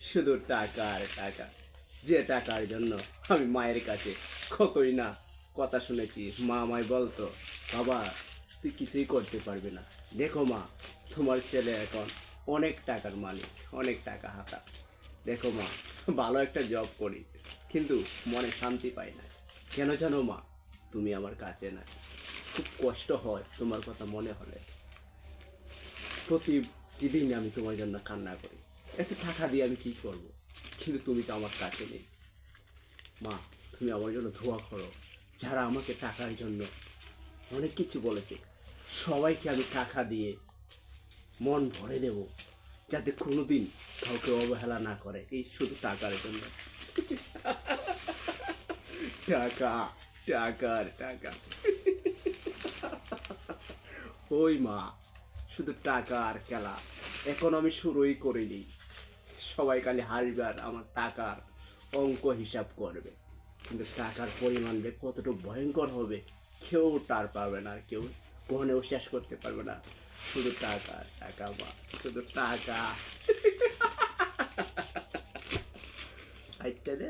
শুধু টাকা আর টাকা, যে টাকার জন্য আমি মায়ের কাছে কতই না কথা শুনেছি। মা আমায় বলতো, বাবা তুই কিছুই করতে পারবি না, দেখো মা তোমার ছেলে এখন অনেক টাকার মালিক, অনেক টাকা হাতা, দেখো মা ভালো একটা জব করি, কিন্তু মনে শান্তি পাই না। কেন জানো মা, তুমি আমার কাছে না, খুব কষ্ট হয় তোমার কথা মনে হলে। প্রতিদিন আমি তোমার জন্য কান্না করি, এত টাকা দিয়ে আমি কী করব, কিন্তু তুমি তো আমার কাছে নেই। মা তুমি আমার জন্য দোয়া করো, যারা আমাকে টাকার জন্য অনেক কিছু বলেছে, সবাইকে আমি টাকা দিয়ে মন ভরে দেব, যাতে কোনোদিন কাউকে অবহেলা না করে, এই শুধু টাকার জন্য। টাকা, টাকার টাকা। ওই মা, শুধু টাকা আর খেলা, এখন আমি শুরুই করিনি। সবাই খালি হাসবে আর আমার টাকার অঙ্ক হিসাব করবে, কিন্তু টাকার পরিমাণ যে কতটুকু ভয়ঙ্কর হবে কেউ টার পারবে না, কেউ কখনো শেষ করতে পারবে না। শুধু টাকা টাকা মা, শুধু টাকা। আইটা দে।